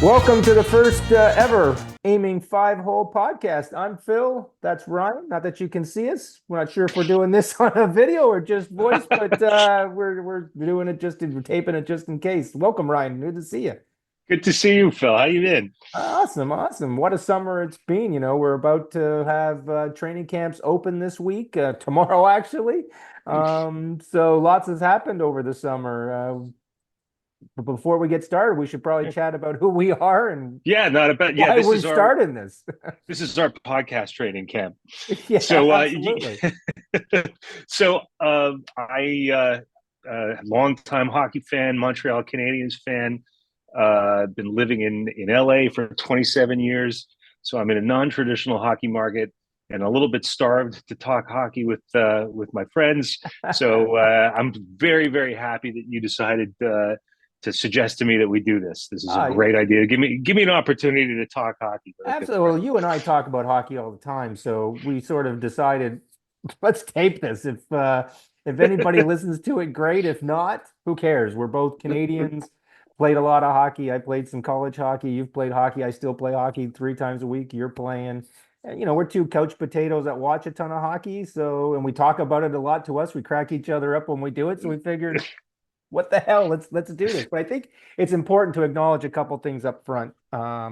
Welcome to the first ever Aiming Five Hole podcast. I'm Phil. That's Ryan. Not that you can see us. We're not sure if we're doing this on a video or just voice, but we're doing it we're taping it just in case. Welcome, Ryan. Good to see you. Good to see you, Phil. How you been? Awesome, awesome. What a summer it's been. We're about to have training camps open this week, tomorrow actually. So lots has happened over the summer. But before we get started, we should probably chat about who we are and Yeah, not a bad. Yeah, why we're starting this. this is our podcast training camp. Yeah, So, absolutely. I longtime hockey fan, Montreal Canadiens fan. Been living in LA for 27 years. So I'm in a non-traditional hockey market and a little bit starved to talk hockey with my friends. So I'm very, very happy that you decided to suggest to me that we do this. This is a Uh, great idea. Give me an opportunity to talk hockey with a good Absolutely. friend. Well, you and I talk about hockey all the time, so we sort of decided let's tape this. If anybody listens to it, great. If not, who cares? We're both Canadians. Played a lot of hockey. I played some college hockey. You've played hockey. I still play hockey 3 times a week. You're playing. And, we're two couch potatoes that watch a ton of hockey. So, and we talk about it a lot to us. We crack each other up when we do it. So we figured what the hell? Let's do this. But I think it's important to acknowledge a couple things up front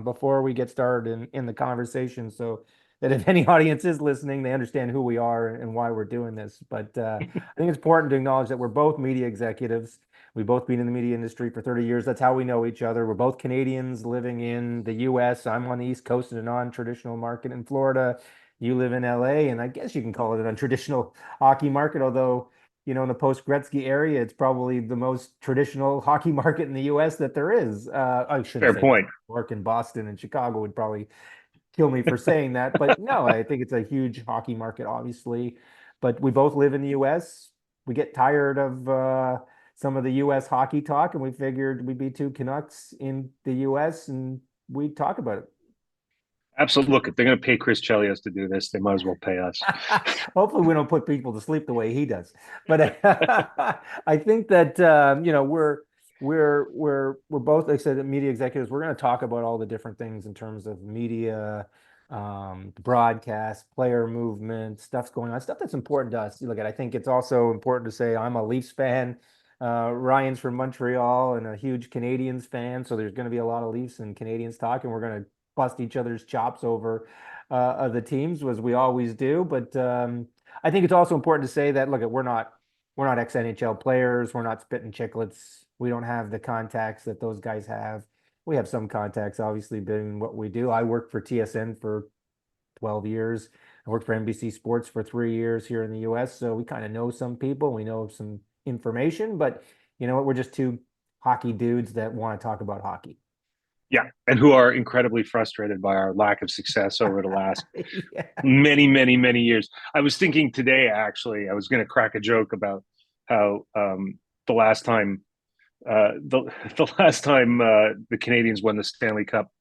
before we get started in the conversation, so that if any audience is listening, they understand who we are and why we're doing this. But I think it's important to acknowledge that we're both media executives. We've both been in the media industry for 30 years. That's how we know each other. We're both Canadians living in the US. I'm on the East Coast in a non-traditional market in Florida. You live in LA, and I guess you can call it an untraditional hockey market, although in the post-Gretzky area, it's probably the most traditional hockey market in the U.S. that there is. I shouldn't Fair say that. point. New York and Boston and Chicago would probably kill me for saying that, but no, I think it's a huge hockey market, obviously. But we both live in the U.S. We get tired of some of the U.S. hockey talk, and we figured we'd be two Canucks in the U.S. and we'd talk about it. Absolutely. Look, if they're going to pay Chris Chelios to do this, they might as well pay us. Hopefully, we don't put people to sleep the way he does. But I think that we're both, like I said, media executives. We're going to talk about all the different things in terms of media, broadcast, player movement, stuff's going on, stuff that's important to us. Look at, I think it's also important to say I'm a Leafs fan. Ryan's from Montreal and a huge Canadians fan, so there's going to be a lot of Leafs and Canadians talking. We're going to bust each other's chops over the teams, as we always do. But I think it's also important to say that look, we're not ex-NHL players. We're not spitting chicklets. We don't have the contacts that those guys have. We have some contacts, obviously, being what we do. I worked for TSN for 12 years. I worked for NBC Sports for 3 years here in the US. So we kind of know some people. We know some information, but you know what? We're just two hockey dudes that want to talk about hockey. Yeah, and who are incredibly frustrated by our lack of success over the last Yeah. many, many, many years. I was thinking today, actually, I was going to crack a joke about how the last time the last time the Canadians won the Stanley Cup,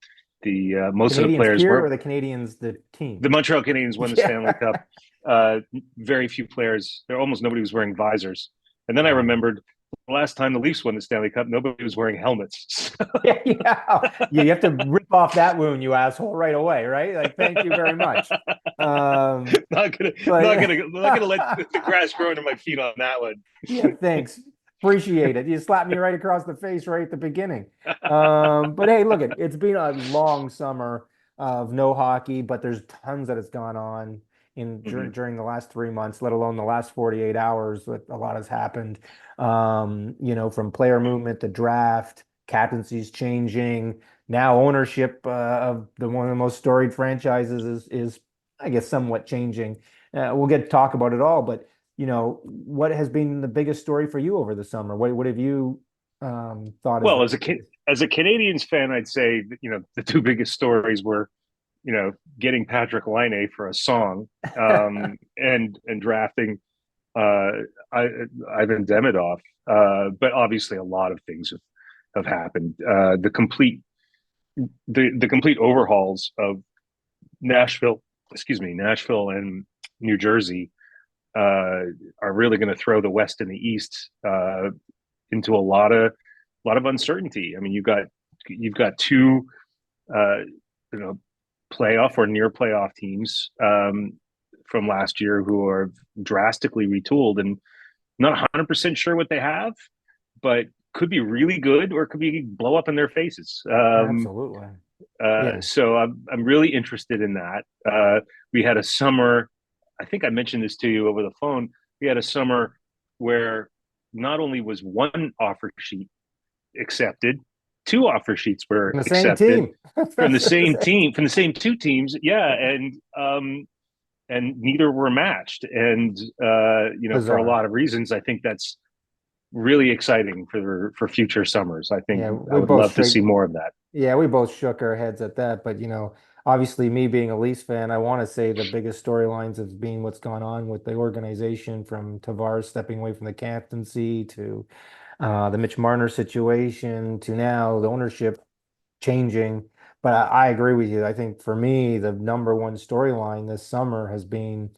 the most of the Canadians players here or were the Canadians, the team? the Montreal Canadiens won the Stanley Yeah. Cup. Very few players, there almost nobody was wearing visors. And then I Wow. remembered the last time the Leafs won the Stanley Cup, nobody was wearing helmets. Yeah, yeah. You have to rip off that wound, you asshole, right away, right? Like, thank you very much. not gonna, But not gonna let the grass grow under my feet on that one. yeah, thanks. Appreciate it. You slapped me right across the face right at the beginning. But hey, look, it's been a long summer of no hockey, but there's tons that has gone on Mm-hmm. during the last 3 months, let alone the last 48 hours. But a lot has happened. From player movement to draft, captaincies changing, now ownership of the one of the most storied franchises is I guess somewhat changing. We'll get to talk about it all, but what has been the biggest story for you over the summer? What have you thought is Well, the biggest? as a Canadians fan, I'd say the two biggest stories were getting Patrick Laine for a song, and drafting uh, I, Ivan Demidov. But obviously, a lot of things have happened. The complete overhauls of Nashville, Nashville and New Jersey are really going to throw the West and the East into a lot of uncertainty. I mean, you got you've got two, uh, you know, playoff or near playoff teams from last year who are drastically retooled and not 100% sure what they have, but could be really good or could be blow up in their faces. Absolutely. Yeah. So I'm really interested in that. We had a summer. I think I mentioned this to you over the phone. We had a summer where not only was one offer sheet accepted, two offer sheets were From the same accepted team. from the same team, from the same two teams. Yeah, and neither were matched. And for a Bizarre. lot of reasons, I think that's really exciting for future summers. I think Yeah, I we would both love to straight. see more of that. Yeah, we both shook our heads at that. But, obviously, me being a Leafs fan, I want to say the biggest storylines have been what's gone on with the organization from Tavares stepping away from the captaincy to the Mitch Marner situation to now the ownership changing. But I agree with you. I think for me, the number one storyline this summer has been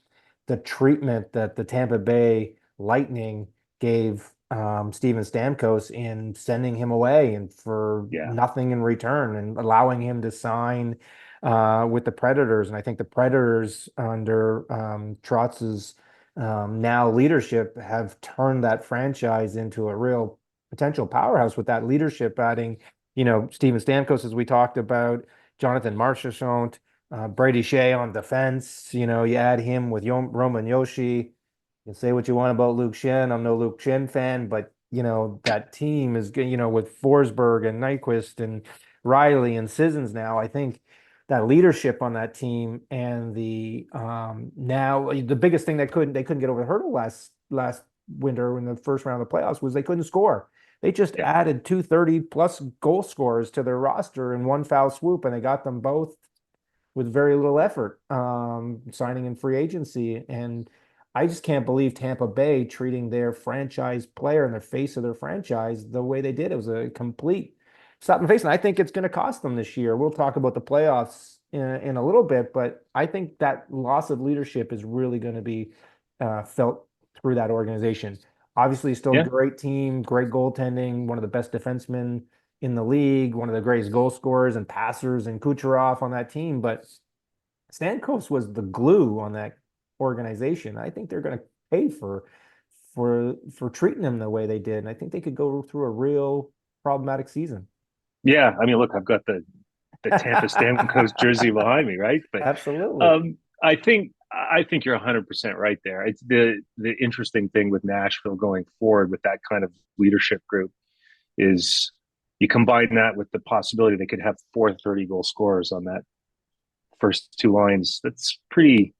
the treatment that the Tampa Bay Lightning gave Steven Stamkos in sending him away and for Yeah, nothing in return and allowing him to sign with the Predators. And I think the Predators under Trotz's now leadership have turned that franchise into a real potential powerhouse with that leadership, adding Steven Stamkos, as we talked about, Jonathan Marchessault, Brady Shea on defense. You add him with Roman Yoshi. You say what you want about Luke Shen. I'm no Luke Shen fan, but that team is good. With Forsberg and Nyquist and Riley and Sissons now, I think that leadership on that team and the now the biggest thing they couldn't get over the hurdle last winter in the first round of the playoffs was they couldn't score. They just yeah, added 230 plus goal scorers to their roster in one foul swoop, and they got them both with very little effort, signing in free agency. And I just can't believe Tampa Bay treating their franchise player and the face of their franchise the way they did. It was a complete slap in the face. And I think it's going to cost them this year. We'll talk about the playoffs in a little bit, but I think that loss of leadership is really going to be felt through that organization. Obviously, still a yeah. great team, great goaltending, one of the best defensemen in the league, one of the greatest goal scorers and passers and Kucherov on that team. But Stamkos was the glue on that organization. I think they're going to pay for treating him the way they did. And I think they could go through a real problematic season. Yeah, I mean, look, I've got the Tampa Stamkos jersey behind me, right? But Absolutely. I think you're 100% right there. It's the interesting thing with Nashville going forward with that kind of leadership group is you combine that with the possibility they could have 430 goal scorers on that first two lines. It's pretty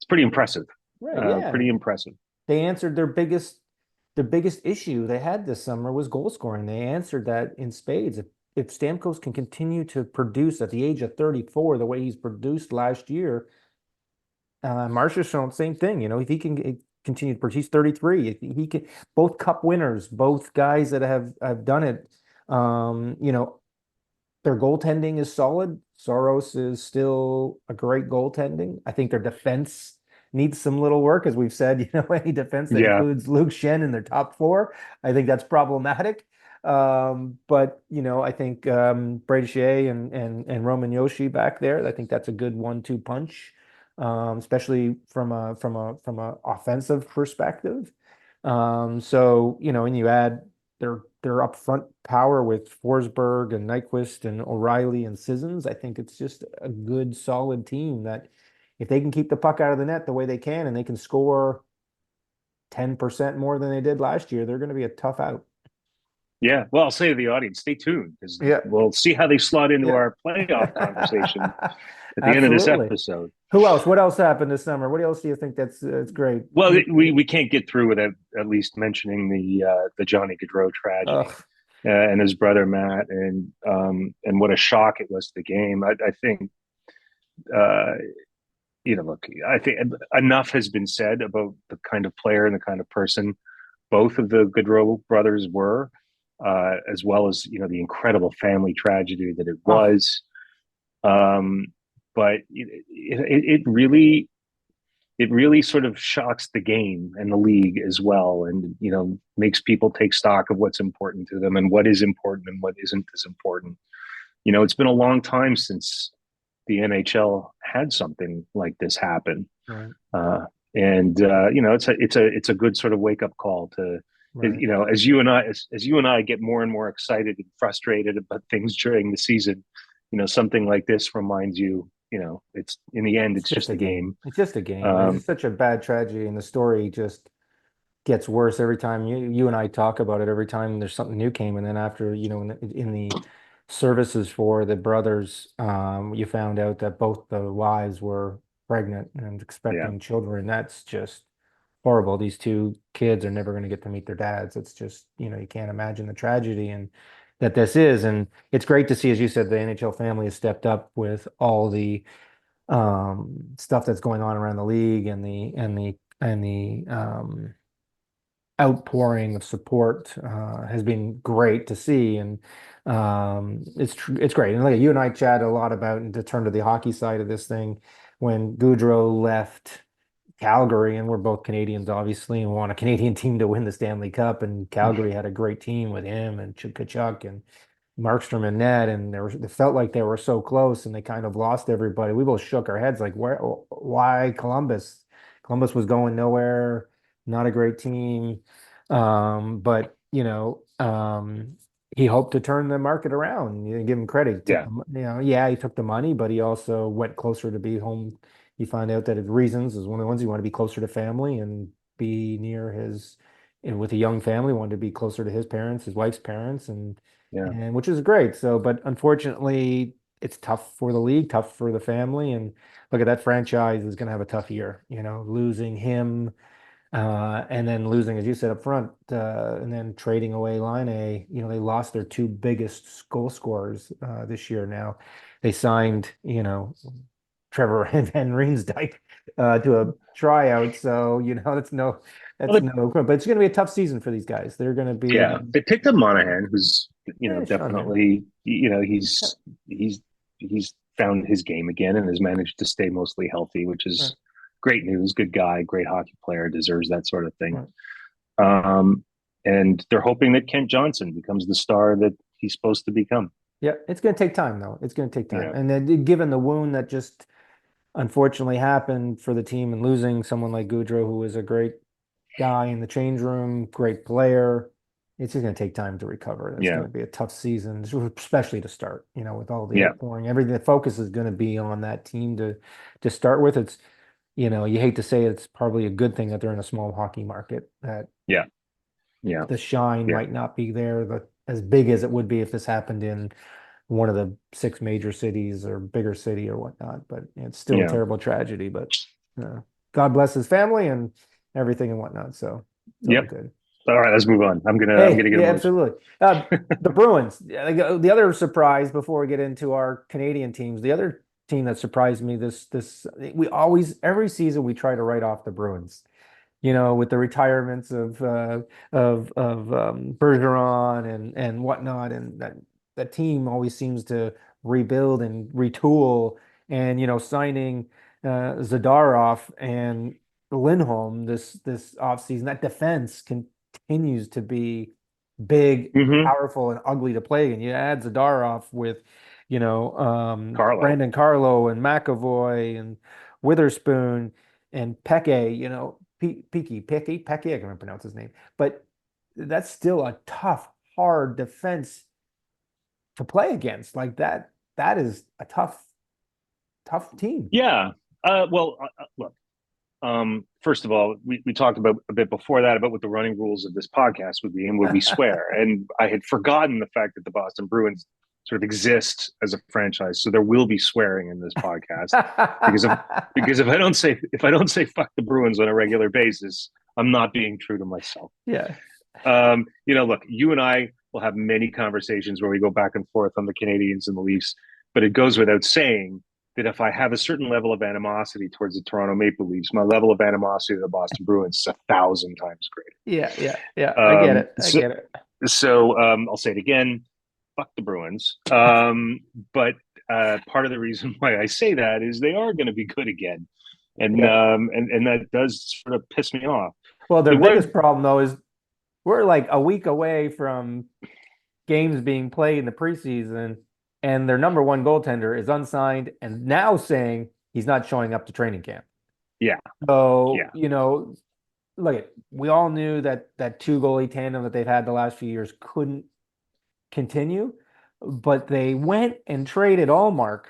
impressive. Right. Yeah. Pretty impressive. They answered their biggest issue they had this summer was goal scoring. They answered that in spades. If Stamkos can continue to produce at the age of 34 the way he's produced last year, Marchessault, same thing. If he can continue to produce, he's 33. If he can, both cup winners, both guys that have done it. Their goaltending is solid. Soros is still a great goaltending. I think their defense needs some little work, as we've said. Any defense that Yeah, includes Luke Shen in their top four, I think that's problematic. But I think Brady Shea and Roman Yoshi back there. I think that's a good 1-2 punch, especially from a offensive perspective. And you add their upfront power with Forsberg and Nyquist and O'Reilly and Sissons. I think it's just a good, solid team that if they can keep the puck out of the net the way they can and they can score 10% more than they did last year, they're going to be a tough out. yeah. Well, I'll say to the audience, stay tuned because Yeah. we'll see how they slot into Yeah. our playoff conversation at the end of this Absolutely. episode. Who else? What else happened this summer? What else do you think that's great? Well, we can't get through without at least mentioning the Johnny Gaudreau tragedy Ugh. and his brother Matt, and what a shock it was to the game. I think uh, look, I think enough has been said about the kind of player and the kind of person both of the Gaudreau brothers were, as well as the incredible family tragedy that it Oh, was. But it really it really sort of shocks the game and the league as well, and makes people take stock of what's important to them and what is important and what isn't as important. It's been a long time since the NHL had something like this happen. Right. And it's a good sort of wake up call to, Right. as you and I get more and more excited and frustrated about things during the season, something like this reminds you, it's in the end, It's it's just just a a game. game. It's just a game. It's Um, just such a bad tragedy, and the story just gets worse every time you and I talk about it. Every time there's something new came, and then after, in the services for the brothers, you found out that both the wives were pregnant and yeah, expecting children. That's just horrible. These two kids are never going to get to meet their dads. It's just, you can't imagine the tragedy and that this is. And it's great to see, as you said, the NHL family has stepped up with all the stuff that's going on around the league and the outpouring of support has been great to see, and it's great. And like you and I chat a lot about, and to turn to the hockey side of this thing, when Goudreau left Calgary, and we're both Canadians, obviously, and want a Canadian team to win the Stanley Cup, and Calgary had a great team with him and Kachuk and Markstrom and Ned, and they felt like they were so close, and they kind of lost everybody. We both shook our heads like, why Columbus? Columbus was going nowhere, not a great team. But he hoped to turn the market around. You give him credit. He took yeah, yeah, he took the money, but he also went closer to be home. He found out that his reasons is one of the ones he wanted to be closer to family and be near his, and with a young family, wanted to be closer to his parents, his wife's parents, yeah, and which is great. So, but unfortunately, it's tough for the league, tough for the family, and look at that franchise is going to have a tough year. Losing him, and then losing, as you said up front, and then trading away Line A. They lost their two biggest goal scorers this year. Now, they signed, Trevor Van Riemsdyk to a tryout. So, well, but it's going to be a tough season for these guys. They're going to yeah, be, they picked up Monahan, who's Sean Hannah. definitely, he's he's found his game again and has managed to stay mostly healthy, which Right, is great news. Good guy, great hockey player, deserves that sort of thing. right. Um, and they're hoping that Kent Johnson becomes the star that he's supposed to become. Yeah, it's going to take time, though. It's going to take time. Yeah, And then, given the wound that just unfortunately happened for the team, and losing someone like Goudreau, who was a great guy in the change room, great player, it's just going to take time to recover. It's yeah, going to be a tough season, especially to start, with all the yeah, outpouring. Everything, the focus is going to be on that team to start with. It's, you hate to say it, it's probably a good thing that they're in a small hockey market, that yeah, yeah, the shine yeah, might not be there, but as big as it would be if this happened in one of the six major cities or bigger city or whatnot. But it's still a yeah. terrible tragedy. But God bless his family and everything and whatnot. So it's all Yep. good. All right, let's move on. I'm Hey, gonna get yeah, emotional. absolutely. The Bruins. The other surprise before we get into our Canadian teams, the other team that surprised me this we always every season we try to write off the Bruins, with the retirements of Bergeron and whatnot, and that team always seems to rebuild and retool, and signing Zadorov and Lindholm this offseason. That defense continues to be big, Mm-hmm. powerful, and ugly to play. And you add Zadorov with, Carlo. Brandon Carlo and McAvoy and Witherspoon and Peke, Peke, I can pronounce his name, but that's still a tough, hard defense to play against. Like that is a tough team. Yeah. Look. First of all, we talked about a bit before that about what the running rules of this podcast would be and would we swear. And I had forgotten the fact that the Boston Bruins sort of exist as a franchise. So there will be swearing in this podcast because if I don't say fuck the Bruins on a regular basis, I'm not being true to myself. Yeah. Look, you and I will have many conversations where we go back and forth on the Canadians and the Leafs, but it goes without saying that if I have a certain level of animosity towards the Toronto Maple Leafs, my level of animosity to the Boston Bruins is 1,000 times Yeah, yeah, yeah. greater. I get it. I get it. I'll say it again. Fuck the Bruins. But part of the reason why I say that is they are going to be good again. Yeah. and that does sort of piss me off. Well, their It was biggest problem though is we're like a week away from games being played in the preseason, and their number one goaltender is unsigned and now saying he's not showing up to training camp. yeah, So, yeah, look at we all knew that that two goalie tandem that they've had the last few years couldn't continue, but they went and traded Allmark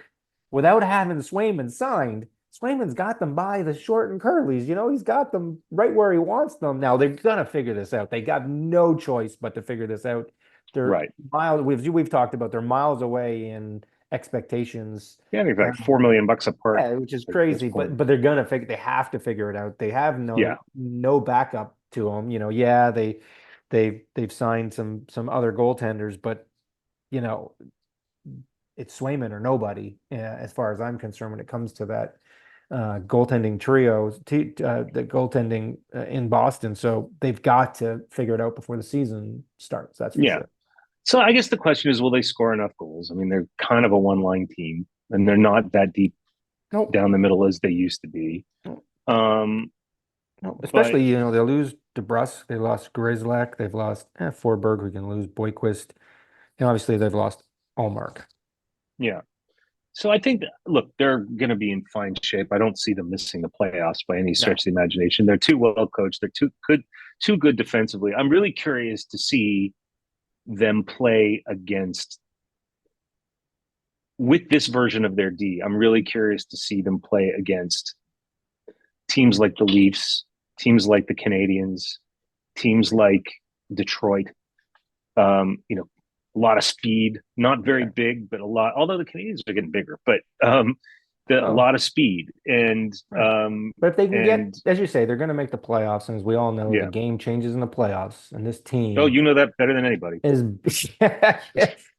without having Swayman signed. Swayman's got them by the short and curlies. He's got them right where he wants them. Now they're gonna figure this out. They got no choice but to figure this out. They're right. miles. We've talked about they're miles away in expectations. Yeah, they're like Um, $4 million apart yeah, which is at this crazy, point. but they're gonna figure. They have to figure it out. They have Yeah, no backup to them. Yeah, they've signed some other goaltenders, but you know, it's Swayman or nobody, as far as I'm concerned, when it comes to that goaltending trio, the goaltending in Boston. So they've got to figure it out before the season starts. That's for yeah. sure. So I guess the question is, will they score enough goals? I mean, they're kind of a one-line team, and they're not that deep No, down the middle as they used to be. no, Um, no. but Especially, they lose DeBrusque, they lost Grizzlack, they've lost Forberg, we can lose Boyquist, and obviously they've lost Allmark. yeah. So I think, look, they're going to be in fine shape. I don't see them missing the playoffs by any No. stretch of the imagination. They're too well coached. They're too good defensively. I'm really curious to see them play against with this version of their D. I'm really curious to see them play against teams like the Leafs, teams like the Canadians, teams like Detroit. A lot of speed, not very Yeah. big, but a lot. Although the Canadians are getting bigger, but a Oh, lot of speed right. But if they can get, and as you say, they're going to make the playoffs, and as we all know, the yeah. game changes in the playoffs, and this Oh, team you know that better than anybody. is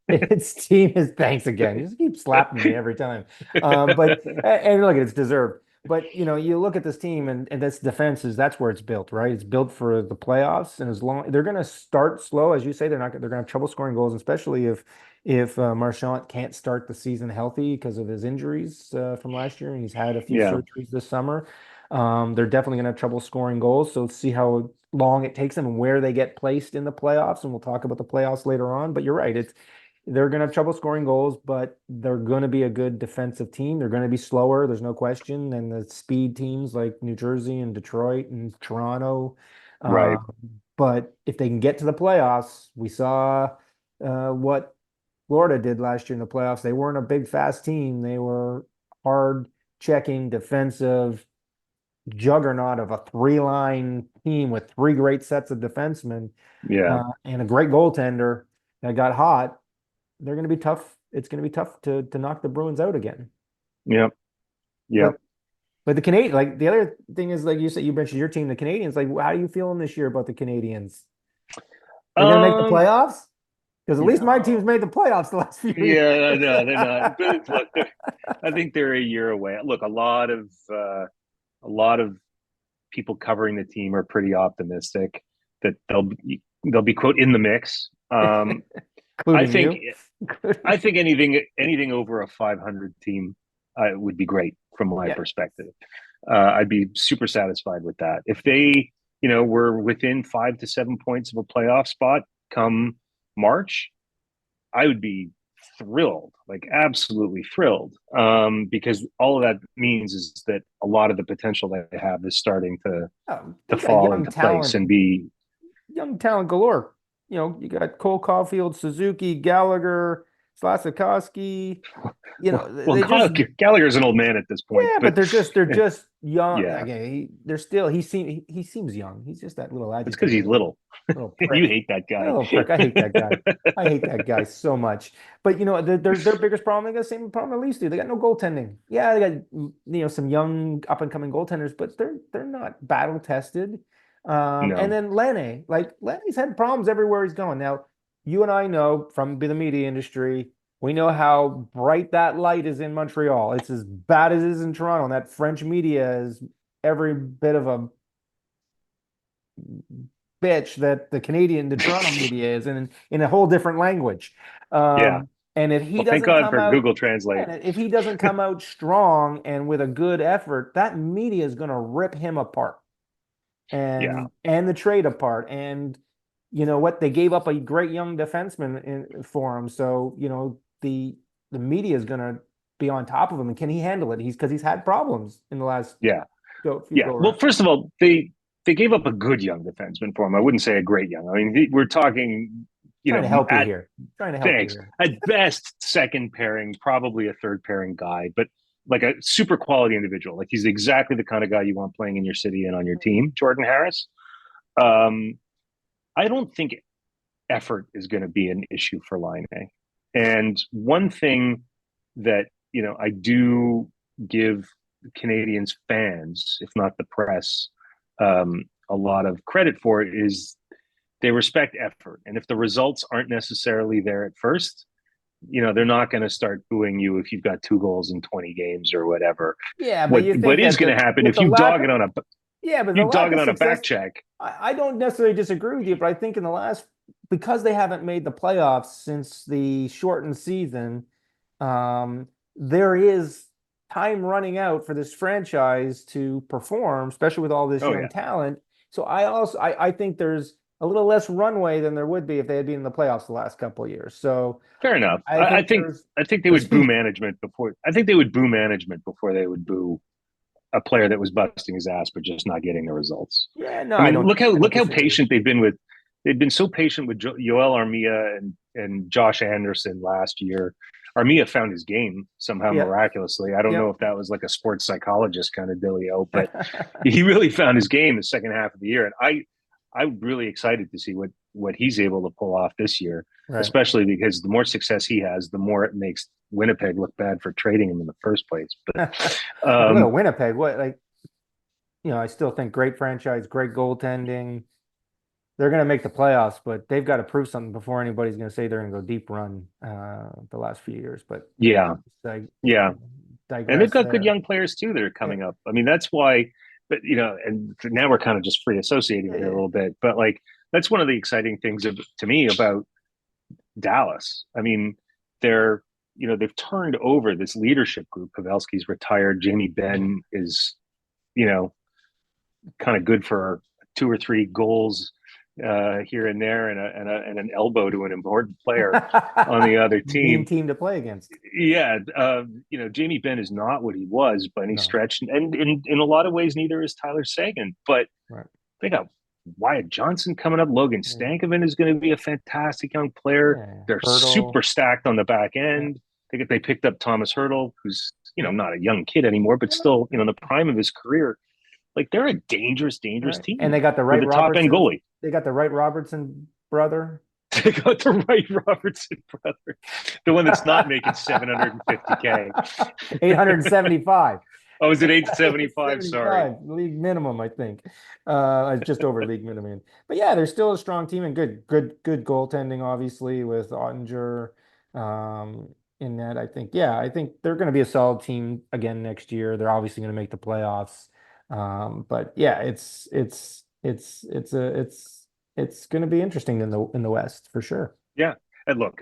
its team is thanks again. You just keep slapping me every time. But and look, it's deserved. But you look at this team and this defense that's where it's built, right? It's built for the playoffs, and as long they're going to start slow, as you say, they're going to have trouble scoring goals, especially if Marchand can't start the season healthy because of his injuries from last year, and he's had a few Yeah, surgeries this summer. They're definitely going to have trouble scoring goals. So let's see how long it takes them and where they get placed in the playoffs. And we'll talk about the playoffs later on. But you're right. They're going to have trouble scoring goals, but they're going to be a good defensive team. They're going to be slower. There's no question. And the speed teams like New Jersey and Detroit and Toronto. Uh, right. but if they can get to the playoffs, we saw what Florida did last year in the playoffs. They weren't a big, fast team. They were hard checking defensive juggernaut of a three-line team with three great sets of defensemen Yeah, and a great goaltender that got hot. They're going to be tough. It's going to be tough to knock the Bruins out again. yep, yep. But the Canadian, like the other thing is, like you said, you mentioned your team, the Canadians. Like, how are you feeling this year about the Canadians? They're going to make the Um, playoffs? Because at least my team's no, made the playoffs the last few years. yeah, no, they're not. But look, I think they're a year away. Look, a lot of people covering the team are pretty optimistic that they'll be quote in the mix. I Including think you. I think anything over a 500 team would be great from my Yeah. perspective. I'd be super satisfied with that. If they, were within 5 to 7 points of a playoff spot come March, I would be thrilled, like absolutely thrilled, because all of that means is that a lot of the potential that they have is starting to They got fall into place and be. young talent galore. You got Cole Caulfield, Suzuki, Gallagher, Slasakowski. Well, They just Gallagher's an old man at this point, yeah, but but they're just young. yeah, Okay, they're still he seems young. He's just that little it's because agitated he's little. little You prick. hate that A guy. little prick. I hate that guy. I hate that guy so much. But their biggest problem. They got the same problem at least do. They got no goaltending. Yeah, they got some young up and coming goaltenders, but they're not battle tested. And No, then Lenny, like Lenny's had problems everywhere he's going. Now, you and I know from the media industry, we know how bright that light is in Montreal. It's as bad as it is in Toronto, and that French media is every bit of a bitch that the Toronto media is in a whole different language. yeah, Um, And if he Well, thank doesn't God come for out, Google Translate. yeah, if he doesn't come out strong and with a good effort, that media is going to rip him apart Yeah, and the trade apart. And you know what? They gave up a great young defenseman for him. So, you know, the media is going to be on top of him. And can he handle it? He's had problems in the last yeah, few yeah. go Well, around. first of all, they gave up a good young defenseman for him. I wouldn't say a great young. I mean, we're talking, Trying to help you at here. Trying to help you thanks here. at best second pairing, probably a third pairing guy, but like a super quality individual. Like he's exactly the kind of guy you want playing in your city and on your team. Jordan Harris. Um, I don't think effort is going to be an issue for Line A. And one thing that, I do give Canadians fans, if not the press, a lot of credit for it is they respect effort. And if the results aren't necessarily there at first, they're not going to start booing you if you've got 2 goals in 20 games or whatever. Yeah, but What you what think is that going to happen with if the you lack dog it of on a yeah, but the you lack dog it of on a back success, check? I don't necessarily disagree with you, but I think in the last because they haven't made the playoffs since the shortened season, there is time running out for this franchise to perform, especially with all this Oh young yeah, talent. So I think there's a little less runway than there would be if they had been in the playoffs the last couple of years. So fair enough. I I think think I think they there's would boo management before. I think they would boo management before they would boo a player that was busting his ass but just not getting the results. yeah, no, I mean, I don't look how disagree. patient they've been with. They've been so patient with Yoel Armia and Josh Anderson last year. Armia found his game somehow Yeah, miraculously. I don't know yeah. if that was like a sports psychologist kind of dealio, but he really found his game the second half of the year, and I'm really excited to see what he's able to pull off this year, Right. especially because the more success he has, the more it makes Winnipeg look bad for trading him in the first place. But Look at um, Winnipeg. What like I still think great franchise, great goaltending. They're going to make the playoffs, but they've got to prove something before anybody's going to say they're going to go deep run the last few years. But yeah, I yeah, and they've digress got good there. young players too that are Yeah, coming up. I mean, that's why. But and now we're kind of just free associating yeah, here a yeah. little bit. But like that's one of the exciting things to me about Dallas. I mean, they're they've turned over this leadership group. Pavelski's retired. Jamie Benn is you know kind of good for 2 or 3 goals here and there, and an elbow to an important player on the other Mean team. team to play against. Yeah, Jamie Benn is not what he was by any No, stretch, and in a lot of ways, neither is Tyler Seguin. But right. they got Wyatt Johnson coming up. Logan Yeah, Stankoven is going to be a fantastic young player. yeah. They're Hurdle. super stacked on the back Yeah. end. They picked up Thomas Hurdle, who's not a young kid anymore, but still in the prime of his career. Like they're a dangerous, dangerous Right. And team they got the with right a top end Robertson. goalie. They got the right Robertson brother. They got the right Robertson brother, the one that's not making 750K. 875. Oh, is it 875? Sorry. 875 league minimum, I think. It's just over league minimum. But yeah, they're still a strong team and good goaltending, obviously, with Ottinger in that. I think they're going to be a solid team again next year. They're obviously going to make the playoffs. But yeah, it's going to be interesting in the West for sure. Yeah. And look,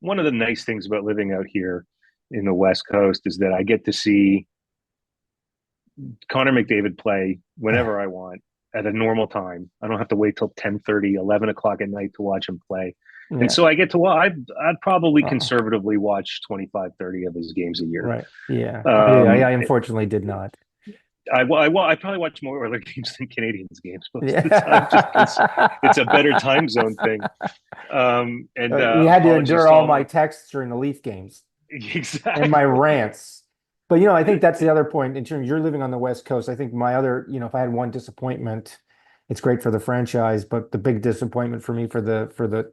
one of the nice things about living out here in the West Coast is that I get to see Connor McDavid play whenever I want at a normal time. I don't have to wait till 10:30, 11 o'clock at night to watch him play. And Yeah. so I get to watch, I'd probably Oh, conservatively watch 25, 30 of his games a year. right. Yeah. I Um, unfortunately did not. I probably watch more Oilers games than Canadians games most of the time just because it's a Yeah. better time zone thing. And You had to apologies endure to all all my my texts during the Leaf games and my exactly. rants. But I think that's the other point in terms you're living on the West Coast. I think my other, if I had one disappointment, it's great for the franchise, but the big disappointment for me for the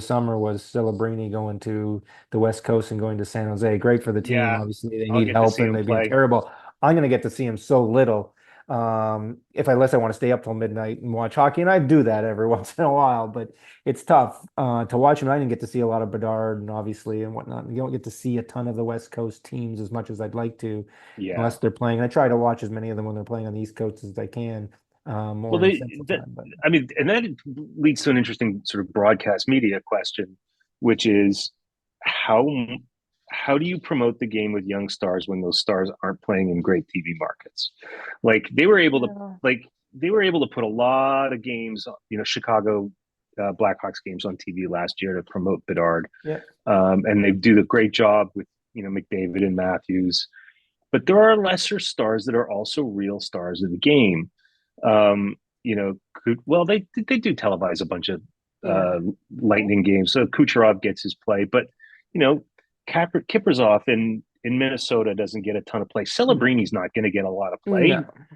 summer was Celebrini going to the West Coast and going to San Jose. Great for the team. Yeah, Obviously, they I'll need get to help see and him they've been play. terrible. I'm going to get to see him so little. If unless I want to stay up till midnight and watch hockey, and I do that every once in a while, but it's tough to watch him. I didn't get to see a lot of Bedard and obviously and whatnot. You don't get to see a ton of the West Coast teams as much as I'd like to, Yeah. unless they're playing. I try to watch as many of them when they're playing on the East Coast as I can, Well, more in Central Time. But I mean, and that leads to an interesting sort of broadcast media question, which is how how do you promote the game with young stars when those stars aren't playing in great TV markets? Like Yeah. they were able to put a lot of games, Chicago Blackhawks games on TV last year to promote Bedard, Yep. and they do a great job with McDavid and Matthews. But there are lesser stars that are also real stars of the game. Um, well, they do televise a bunch of Yeah. uh, Lightning games, so Kucherov gets his play, but you know, Kippersoff in Minnesota doesn't get a ton of play. No. Celebrini's not going to get a lot of No. play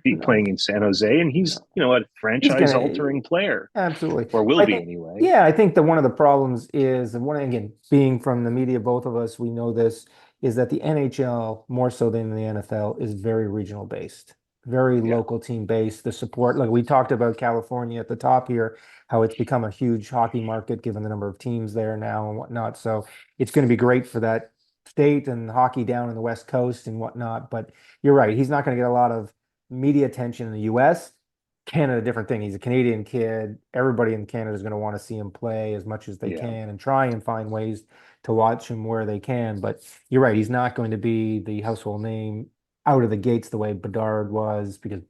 No. playing in San Jose, and he's No. a He's franchise gonna altering player, absolutely. or will I be think, anyway. yeah, I think that one of the problems is, and one again, being from the media, both of us, we know this, is that the NHL, more so than the NFL, is very regional based, very Yeah, local team based. The support, like we talked about California at the top here, how it's become a huge hockey market given the number of teams there now and whatnot. So it's going to be great for that state and hockey down in the West Coast and whatnot. But you're right, he's not going to get a lot of media attention in the US. Canada, different thing. He's a Canadian kid. Everybody in Canada is going to want to see him play as much as they yeah, can and try and find ways to watch him where they can. But you're right, he's not going to be the household name out of the gates the way Bedard was because,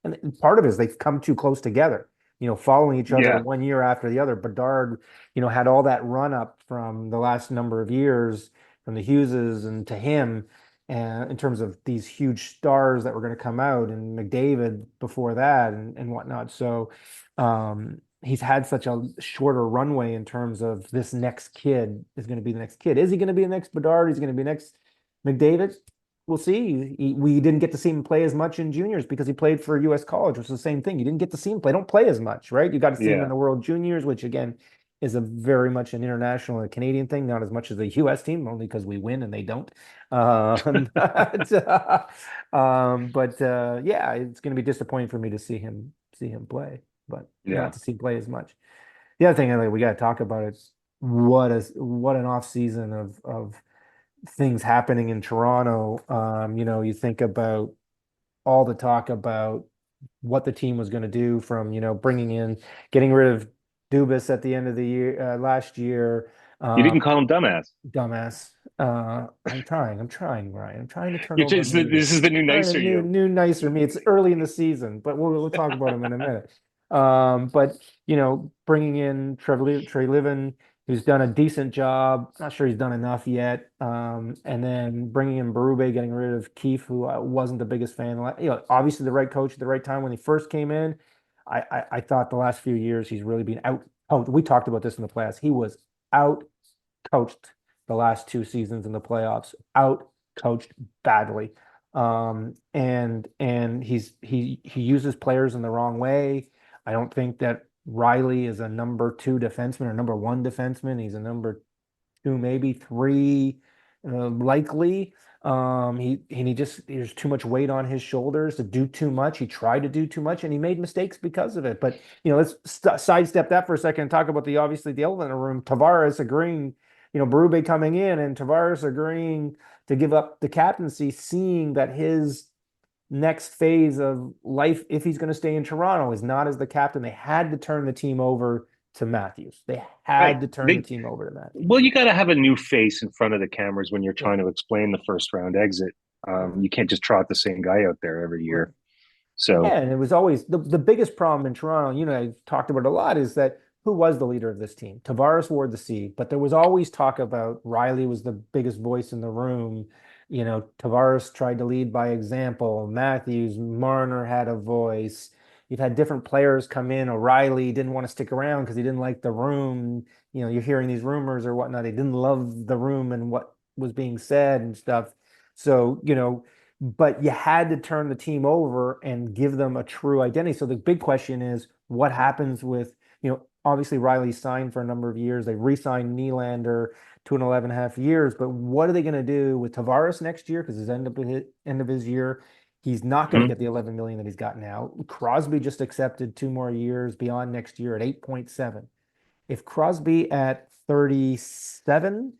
and part of it is they've come too close together, following each other yeah. one year after the other. Bedard, had all that run up from the last number of years from the Hugheses and to him and in terms of these huge stars that were going to come out and McDavid before that and whatnot. So he's had such a shorter runway in terms of this next kid is going to be the next kid. Is he going to be the next Bedard? Is he going to be next McDavid? We'll see. We didn't get to see him play as much in juniors because he played for U.S. college, which is the same thing. You didn't get to see him play. Don't play as much, right? You got to see him in Yeah. the World Juniors, which again is a very much an international and Canadian thing, not as much as the U.S. team, only because we win and they don't. Yeah, it's going to be disappointing for me to see him play, but Yeah. not to see him play as much. The other thing I think we got to talk about is what an off season of things happening in Toronto. You think about all the talk about what the team was going to do from, getting rid of Dubas at the end of the year, last year. You Uh, didn't call him dumbass. Dumbass. I'm trying, Ryan. I'm trying to turn over a new This leaf. is the new Trying to nicer you. new nicer me. It's early in the season, but we'll talk about him in a minute. But bringing in Trey Livin, who's done a decent job. Not sure he's done enough yet. And then bringing in Berube, getting rid of Keefe, who I wasn't the biggest fan. Obviously the right coach at the right time when he first came in. I thought the last few years he's really been out. Oh, we talked about this in the playoffs. He was out coached the last two seasons in the playoffs, out coached badly. And he uses players in the wrong way. I don't think that Riley is a number two defenseman or number one defenseman. He's a number two, maybe three, likely. He just there's too much weight on his shoulders to do too much. He tried to do too much and he made mistakes because of it. But let's sidestep that for a second and talk about obviously the elephant in the room. Tavares agreeing, Berube coming in and Tavares agreeing to give up the captaincy, seeing that his next phase of life, if he's going to stay in Toronto, is not as the captain. They had to turn the team over to Matthews. They had Right. to turn the team over to Matthews. Well, you got to have a new face in front of the cameras when you're Yeah. trying to explain the first round exit. Yeah. You can't just trot the same guy out there every Right. year. So Yeah, and it was always the biggest problem in Toronto, I've talked about it a lot, is that who was the leader of this team? Tavares wore the C, but there was always talk about Riley was the biggest voice in the room. Tavares tried to lead by example. Matthews, Marner had a voice. You've had different players come in. O'Reilly didn't want to stick around because he didn't like the room. You're hearing these rumors or whatnot. He didn't love the room and what was being said and stuff. So, but you had to turn the team over and give them a true identity. So the big question is what happens with, obviously Riley signed for a number of years. They re-signed Nylander 2.5 years, but what are they going to do with Tavares next year? Because his end of his year, he's not going to get the 11 million that he's got now. Crosby just accepted 2 more years beyond next year at 8.7. If Crosby at 37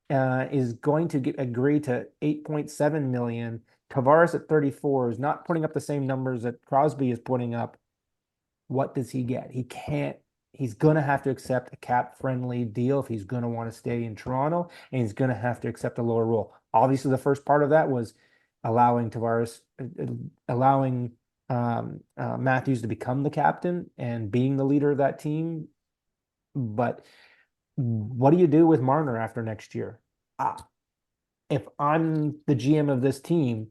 is going to agree to 8.7 million, Tavares at 34 is not putting up the same numbers that Crosby is putting up. What does he get? He can't he's going to have to accept a cap-friendly deal if he's going to want to stay in Toronto, and he's going to have to accept a lower role. Obviously, the first part of that was allowing Tavares, allowing Matthews to become the captain and being the leader of that team. But what do you do with Marner after next year? Uh, if I'm the GM of this team,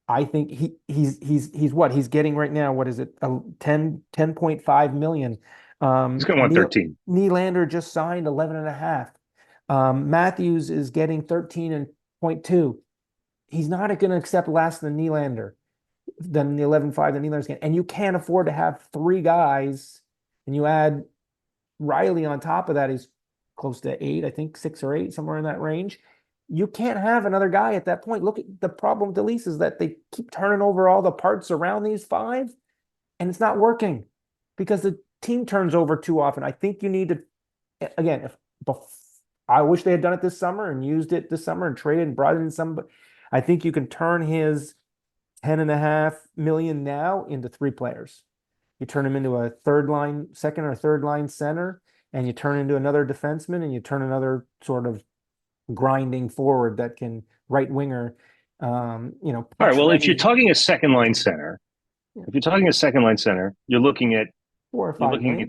I think he's what he's getting right now. What is it? 10.5 million. He's going to want 13. Nylander just signed 11 and a half. Matthews is getting 13 and point two. He's not going to accept less than Nylander, than the 11.5 that Nylander's getting. And you can't afford to have three guys, and you add Riley on top of that. He's close to eight, I think 6 or 8, somewhere in that range. You can't have another guy at that point. Look at the problem with the Leafs is that they keep turning over all the parts around these five, and it's not working because the team turns over too often. I think you need to, again, I wish they had done it this summer and used it this summer and traded and brought in some. I think you can turn his 10.5 million now into 3 players. You turn him into a second or third line center, and you turn into another defenseman, and you turn another sort of grinding forward that can right winger, All right. Well, if you're talking a second line center, you're looking at 4 or 5 million,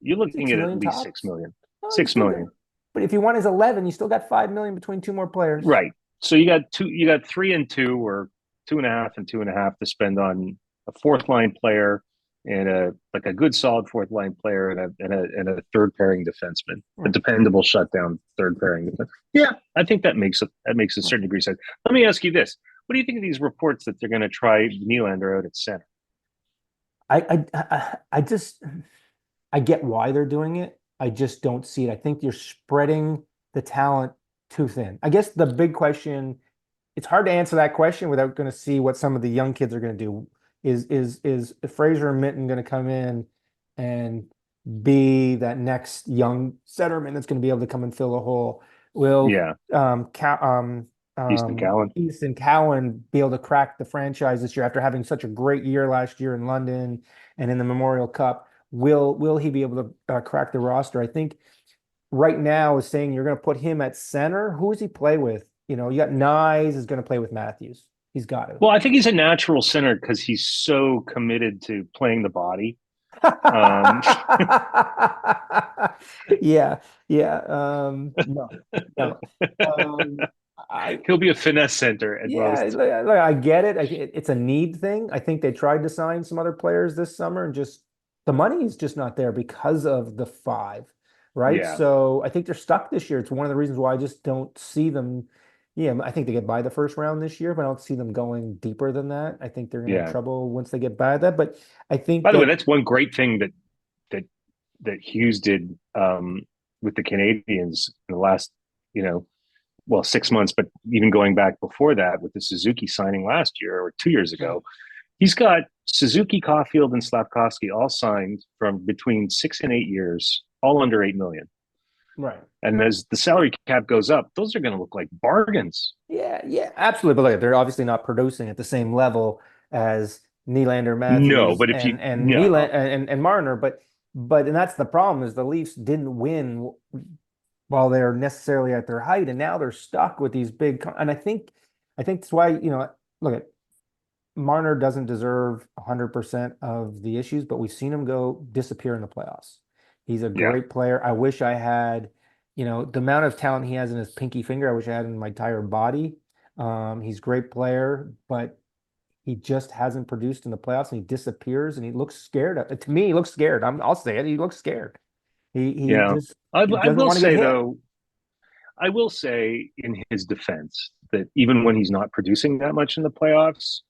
you're looking 6 at million least tops. 6 million. Oh, 6 million. but if you want his 11, you still got 5 million between 2 more players. Right. So you got 3 and 2 or 2.5 and 2.5 to spend on a fourth line player and a good solid fourth line player and a third pairing defenseman, a dependable shutdown third pairing defenseman. Yeah, I think that makes a certain degree of sense. Let me ask you this: what do you think of these reports that they're going to try Nylander out at center? I just I get why they're doing it. I just don't see it. I think you're spreading the talent too thin. I guess the big question, it's hard to answer that question without going to see what some of the young kids are going to do. Is Fraser and Minton going to come in and be that next young centerman that's going to be able to come and fill a hole? Will Yeah, Easton Cowan. Easton Cowan be able to crack the franchise this year after having such a great year last year in London and in the Memorial Cup? Will he be able to crack the roster? I think right now is saying you're going to put him at center. Who does he play with? You got Nyes is going to play with Matthews. He's got to. Well, I think he's a natural center because he's so committed to playing the body. Yeah, yeah. No, no. He'll be a finesse center at Yeah, most. I get it. It's a need thing. I think they tried to sign some other players this summer and just the money is just not there because of the five, right? Yeah, So I think they're stuck this year. It's one of the reasons why I just don't see them. Yeah, I think they get by the first round this year, but I don't see them going deeper than that. I think they're going to have yeah. trouble once they get by that. But I think By the way, that that's one great thing that that Hughes did with the Canadians in the last, 6 months, but even going back before that with the Suzuki signing last year or 2 years ago, he's got Suzuki, Caulfield, and Slafkovsky all signed from between 6 and 8 years, all under 8 million. right. And as the salary cap goes up, those are going to look like bargains. Yeah, yeah, absolutely. But look, they're obviously not producing at the same level as Nylander, No, Matthews, but if you and no, Nylander and Marner. But and that's the problem is the Leafs didn't win while they're necessarily at their height, and now they're stuck with these and I think that's why look at Marner doesn't deserve 100% of the issues, but we've seen him go disappear in the playoffs. He's a yeah, great player. I wish I had, the amount of talent he has in his pinky finger. I wish I had in my entire body. He's a great player, but he just hasn't produced in the playoffs, and he disappears, and he looks scared. To me, he looks scared. I'll say it. He looks scared. He yeah. just I doesn't will want to get say hit. though, I will say in his defense that even when he's not producing that much in the playoffs,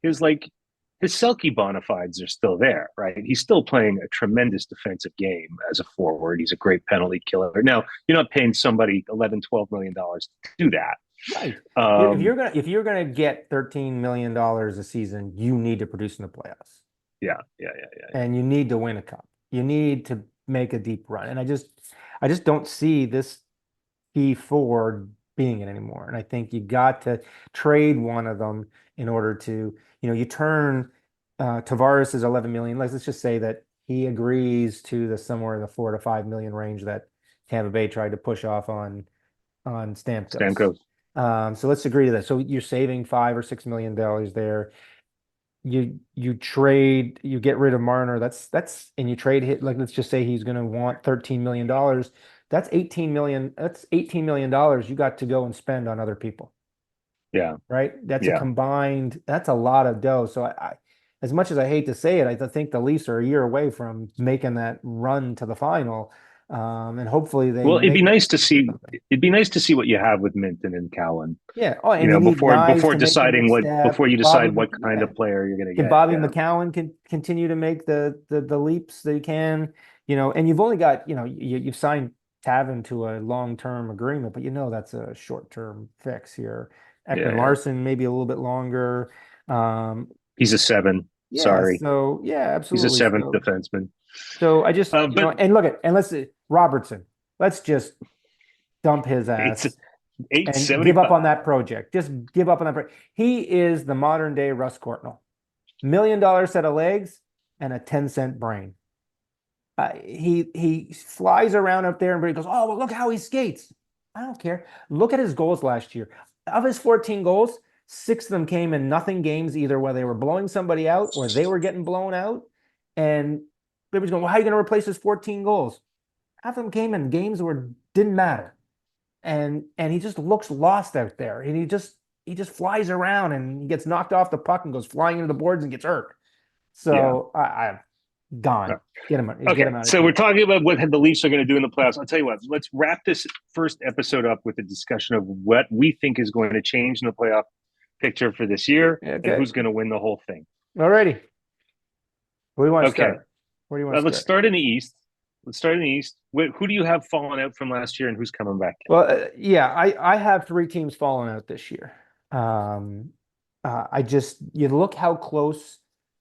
his like his Selkie bona fides are still there, right? He's still playing a tremendous defensive game as a forward. He's a great penalty killer. Now, you're not paying somebody 11, $12 million to do that. Right. If Um, you're gonna get $13 million a season, you need to produce in the playoffs. yeah, yeah, yeah, yeah, And you need to win a cup. You need to make a deep run. And I just don't see this P4 being it anymore. And I think you got to trade one of them in order to, you turn Tavares is 11 million. Let's just say that he agrees to the somewhere in the 4 to 5 million range that Tampa Bay tried to push off on Stamkos. Stamkos. So let's agree to that. So you're saving $5 or $6 million there. You get rid of Marner. That's and you trade hit, like, let's just say he's going to want $13 million. That's 18 million. That's $18 million you got to go and spend on other people, Yeah, right? That's a yeah. combined. That's a lot of dough. So as much as I hate to say it, I think the Leafs are a year away from making that run to the final, and hopefully they Well, it'd be make nice to see. something. It'd be nice to see what you have with Minton and Cowan. Yeah. Oh, and you need Before guys to make the next step. before you Bobby, decide what kind yeah. of player you're going to Can get. Bobby Yeah, McCowan can continue to make the leaps that he can, and you've only got, you've signed Tavin to a long-term agreement, but that's a short-term fix here. Ekman yeah. Larson maybe a little bit longer. Um, He's a seven. yeah, Sorry, so yeah, he's a absolutely. seventh So defenseman. so I just, But and look at, and let's see, Robertson. Let's just dump his it's ass eight and seventy give up on five. that project. Just give up on that project. He is the modern day Russ Courtnall. $1 million set of legs and a 10-cent brain. He flies around up there and he goes, oh, well, look how he skates. I don't care. Look at his goals last year. Of his 14 goals, 6 of them came in nothing games, either where they were blowing somebody out or they were getting blown out. And everybody's going, well, how are you going to replace his 14 goals? Half of them came in games where it didn't matter. And he just looks lost out there. And he just flies around and he gets knocked off the puck and goes flying into the boards and gets hurt. Yeah. So I'm gone. Get him, get Okay, him out of so we're here. talking about what the Leafs are going to do in the playoffs. I'll tell you what. Let's wrap this first episode up with a discussion of what we think is going to change in the playoff picture for this year and Okay. who's going to win the whole thing. Alrighty. Where do you want to Okay, start? Where do you want to let's start? start in the East. Let's start in the East. Who do you have fallen out from last year, and who's coming back? Well, yeah, I have 3 teams falling out this year. You look how close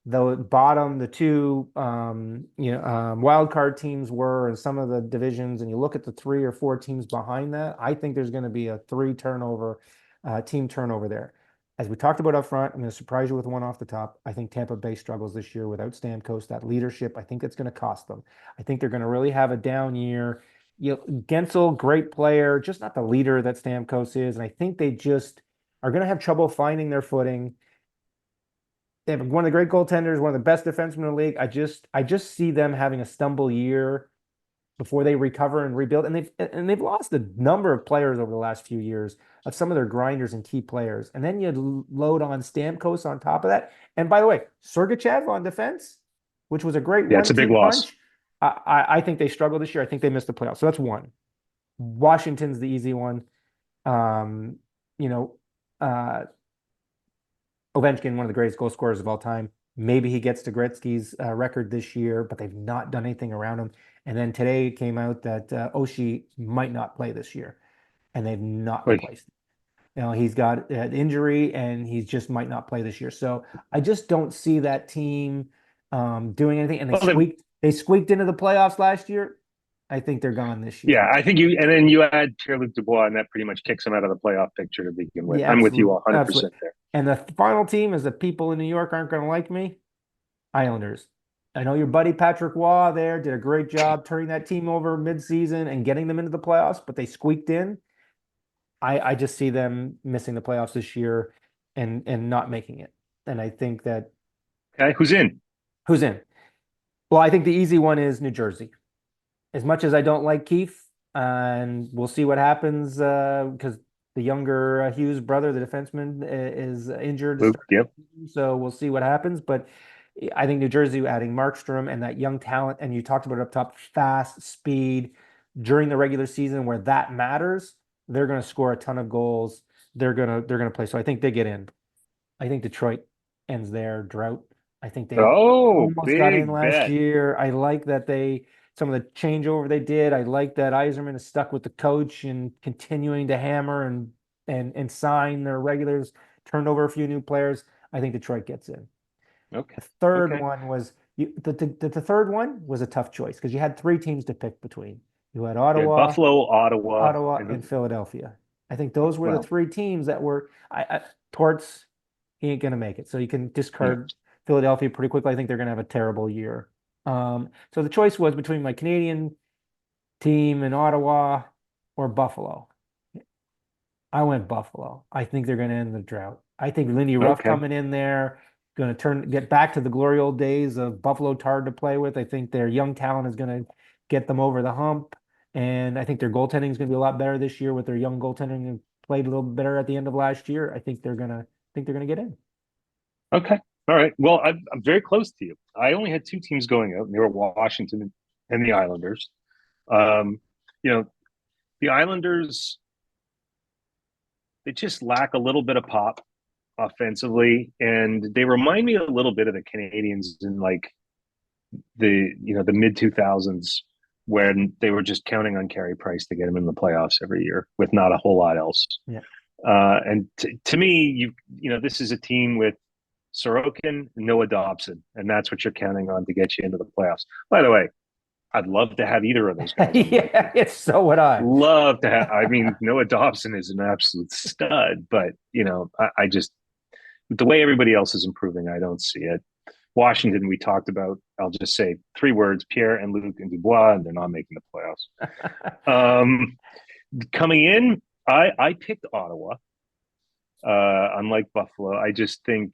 the bottom, the two, wild card teams were in some of the divisions, and you look at the 3 or 4 teams behind that. I think there's going to be a team turnover there. As we talked about up front, I'm going to surprise you with one off the top. I think Tampa Bay struggles this year without Stamkos, that leadership. I think that's going to cost them. I think they're going to really have a down year. Gensel, great player, just not the leader that Stamkos is. And I think they just are going to have trouble finding their footing. They have one of the great goaltenders, one of the best defensemen in the league. I just see them having a stumble year before they recover and rebuild. And they've lost a number of players over the last few years, of some of their grinders and key players. And then you load on Stamkos on top of that. And by the way, Sergachev on defense, which was a great Yeah, it's a big 1-2 loss. punch. I think they struggle this year. I think they missed the playoffs. So that's one. Washington's the easy one. Um, you know, uh, Ovechkin, one of the greatest goal scorers of all time. Maybe he gets to Gretzky's record this year, but they've not done anything around him. And then today it came out that Oshie might not play this year, and they've not Like, replaced him. He's got an injury, and he just might not play this year. So I just don't see that team doing anything. And well, they squeaked into the playoffs last year. I think they're gone this year. yeah, I think and then you add Pierre-Luc Dubois, and that pretty much kicks him out of the playoff picture to begin with. Yeah, I'm with you absolutely, 100% absolutely. there. And the final team is the people in New York aren't going to like me. Islanders. I know your buddy Patrick Waugh there did a great job turning that team over midseason and getting them into the playoffs, but they squeaked in. I just see them missing the playoffs this year and not making it. And I think that Okay, who's in? who's in? Well, I think the easy one is New Jersey. As much as I don't like Keefe, and we'll see what happens because the younger Hughes brother, the defenseman, is injured to Luke, start. yep. So we'll see what happens. But I think New Jersey adding Markstrom and that young talent, and you talked about it up top, fast, speed during the regular season where that matters, they're going to score a ton of goals. They're gonna play. So I think they get in. I think Detroit ends their drought. I think they Oh, almost got in big last bet. year. I like that some of the changeover they did. I like that Yzerman is stuck with the coach and continuing to hammer and sign their regulars, turned over a few new players. I think Detroit gets in. Okay, The third okay. one was the third one was a tough choice because you had 3 teams to pick between. You had You had Ottawa, Buffalo, Ottawa, Ottawa, and and Philadelphia. I think those were the well, 3 teams that were Torts. He ain't gonna make it, so you can no. discard Philadelphia pretty quickly. I think they're gonna have a terrible year. So the choice was between my Canadian team in Ottawa or Buffalo. I went Buffalo. I think they're going to end the drought. I think Lindy Ruff Okay. coming in there, going to get back to the glory old days of Buffalo Tard to play with. I think their young talent is going to get them over the hump, and I think their goaltending is going to be a lot better this year with their young goaltending and played a little better at the end of last year. I think they're gonna get in. Okay. All right. Well, I'm very close to you. I only had two teams going out, and they were Washington and the Islanders. Um, you know, the Islanders, they just lack a little bit of pop offensively, and they remind me a little bit of the Canadians in like the mid 2000s when they were just counting on Carey Price to get him in the playoffs every year with not a whole lot else. Yeah. And to me, this is a team with Sorokin, Noah Dobson, and that's what you're counting on to get you into the playoffs. By the way, I'd love to have either of those guys on my Yeah, team. it's so would I. Love to have. I mean, Noah Dobson is an absolute stud, but I just the way everybody else is improving, I don't see it. Washington, we talked about. I'll just say three words: Pierre and Luc and Dubois, and they're not making the playoffs. Coming in, I picked Ottawa. Unlike Buffalo, I just think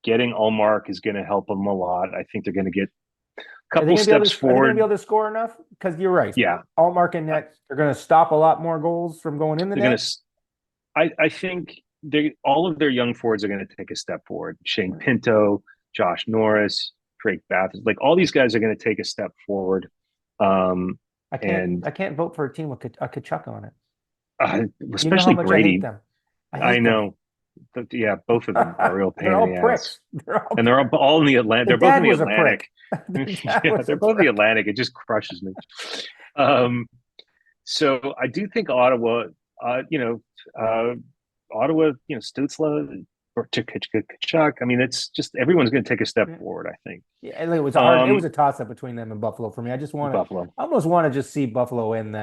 getting Allmark is going to help them a lot. I think they're going to get a Are they couple gonna be able steps to, are they gonna be forward. able to score enough? Because you're right. Yeah, Allmark and uh, net are gonna stop a lot more goals from going in the they're going net. to. I think they all of their young forwards are going to take a step forward. Shane Right. Pinto, Josh Norris, Drake Bathurst, like all these guys are going to take a step forward. Um, I can't and I can't vote for a team with a Kachuk on it. You know how especially much I hate Brady. them. I I hate them. know. Yeah, both of them are a real They're pain in all the ass. pricks. They're all And they're pricks. all in the Atlantic. The They're both in dad the was a Atlantic. prick. The dad Yeah, was they're a both in the prick. Atlantic. It just crushes me. Um, so I do think Ottawa, uh, you know, uh, Ottawa, Stutzla or Kachuk. I mean, it's just everyone's going to take a step Yeah. forward, I think. Yeah, and it was Um, a toss up between them and Buffalo for me. Buffalo. I almost want to just see Buffalo in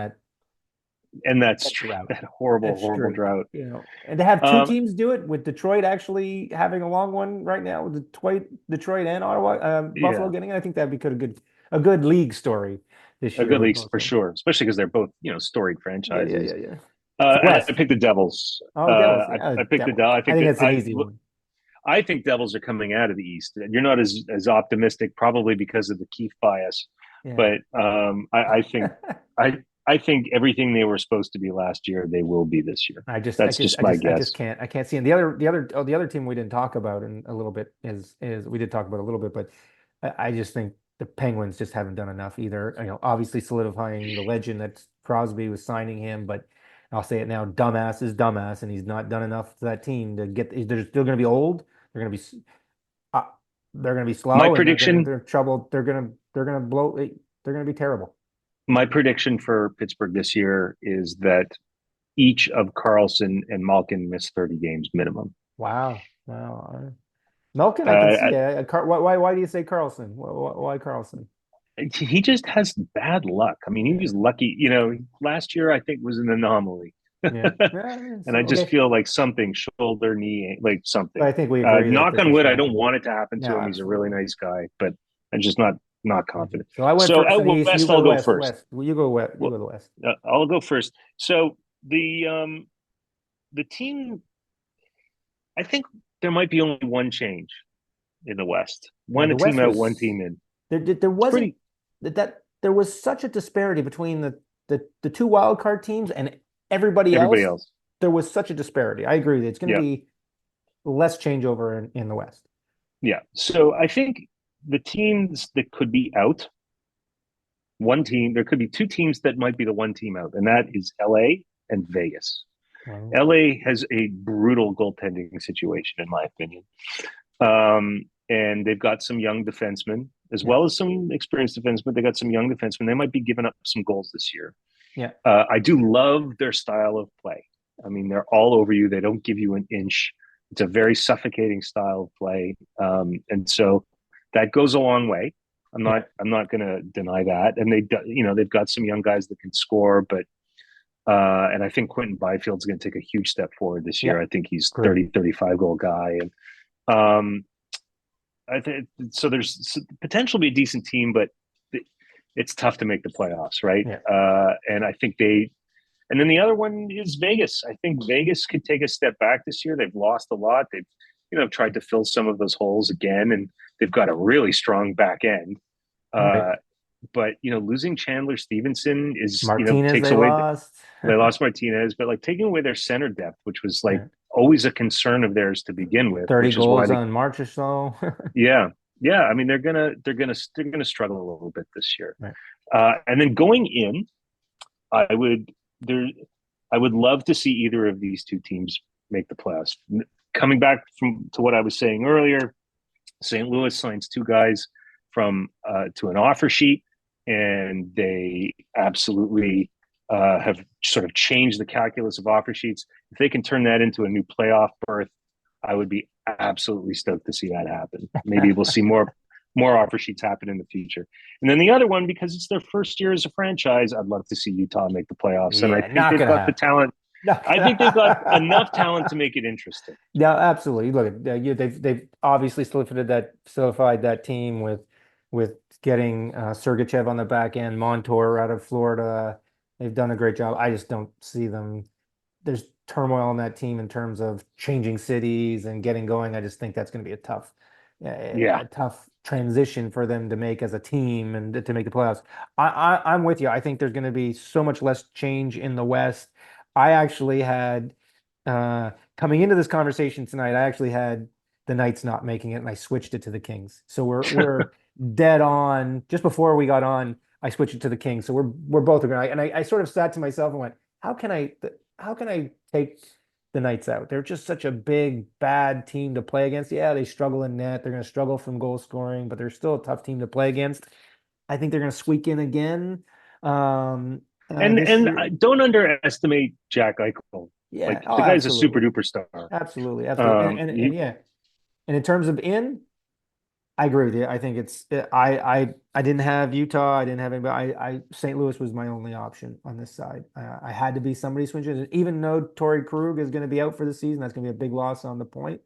And that's that drought. that horrible, That horrible streak, drought. and to have two Um, teams do it with Detroit actually having a long one right now with Detroit and Ottawa, Buffalo yeah, getting it. I think that'd be a good league story this a year good with league both for of them. sure, especially because they're both, storied Yeah, yeah, franchises. yeah, yeah. It's And I West. picked the Devils. Oh, Devils. I picked the Devils. Devils. I I think think that that's an easy one. I think Devils are coming out of the East. You're not as optimistic, probably because of the Keith bias, Yeah. but I think I I think everything they were supposed to be last year, they will be this year. That's just my I just guess. I can't see. And the other team we didn't talk about in a little bit is we did talk about a little bit, but I just think the Penguins just haven't done enough either. Obviously solidifying the legend that Crosby was signing him, but I'll say it now, dumbass is dumbass, and he's not done enough to that team to get. They're still going to be old. They're going to be uh, they're going to be My slow, and prediction, they're trouble. They're going to blow. They're going to be terrible. my prediction for Pittsburgh this year is that each of Carlson and Malkin miss 30 games minimum. Wow. Wow. Malkin, I can see. Uh, Why do you say Carlson? Why Carlson? he just has bad luck. I mean, he was lucky. Last year I think was an anomaly, Yeah. Yeah. and I just Okay. feel like something, shoulder, knee, like But something. I think we agree that Knock this on is wood, I going don't to. want it to happen No, to him. He's a really absolutely. nice guy, but I'm just not Mhm. confident. So I went So first out in the East. You west, go I'll go West. first. West. Well, you go West. You Well, go the West. I'll go first. So the team, I think there might be only one change in the West. Yeah, One the team West out, one was team in. there It's wasn't pretty. there was such a disparity between the two wild card teams and everybody Everybody else. else. There was such a disparity. I agree that it's going to Yeah, be less changeover in the West. yeah. So I think the teams that could be out, one team, there could be two teams that might be the one team out, and that is LA and Vegas. Well, LA has a brutal goaltending situation, in my opinion. And they've got some young defensemen as yeah, well as some experienced defensemen. They got some young defensemen. They might be giving up some goals this year. yeah, I do love their style of play. I mean, they're all over you. They don't give you an inch. It's a very suffocating style of play, and so that goes a long way. yeah, I'm not going to deny that. And they've got some young guys that can score, but and I think Quentin Byfield's going to take a huge step forward this yeah. year. I think he's Agree. 30, 35 goal guy, and um, I think so. There's potential to be a decent team, but it's tough to make the playoffs, right? Yeah. And I think and then the other one is Vegas. I think Vegas could take a step back this year. They've lost a lot. They've, tried to fill some of those holes again, and they've got a really strong back end. Right. Uh, but losing Chandler Stevenson is, Martinez, takes they away. lost. They lost Martinez, but like taking away their center depth, which was like Yeah. always a concern of theirs to begin with, 30 which is why goals they, on March or so. yeah, yeah. I mean, they're gonna struggle a little bit this year. Right. And then going in, I would there, I would love to see either of these two teams make the playoffs. Coming back to what I was saying earlier, St. Louis signs two guys from to an offer sheet, and they absolutely have sort of changed the calculus of offer sheets. If they can turn that into a new playoff berth, I would be absolutely stoked to see that happen. Maybe we'll see more offer sheets happen in the future. And then the other one, because it's their first year as a franchise, I'd love to see Utah make the playoffs, and I Yeah, think not they've gonna got the happen. talent. No. I think they've got enough talent to make it interesting. No, absolutely. Look, they've obviously solidified that team with getting Sergachev on the back end, Montour out of Florida. They've done a great job. I just don't see them. There's turmoil in that team in terms of changing cities and getting going. I just think that's going to be Yeah, a tough transition for them to make as a team and to make the playoffs. I'm with you. I think there's going to be so much less change in the West. I actually had coming into this conversation tonight, I actually had the Knights not making it, and I switched it to the Kings. So we're dead on. Just before we got on, I switched it to the Kings. So we're both agreeing. And I sort of sat to myself and went, how can I take the Knights out? They're just such a big bad team to play against. Yeah, they struggle in net. They're going to struggle from goal scoring, but they're still a tough team to play against. I think they're going to squeak in again and this and year. don't underestimate Jack Eichel. Yeah. Like Oh, the guy's a super absolutely. duper star. Absolutely, absolutely. And He, yeah, and in terms of I agree with you. I think I didn't have Utah. I didn't have anybody. I St. Louis was my only option on this side. I had to be somebody switching. Even though Torrey Krug is going to be out for the season, that's going to be a big loss on the point.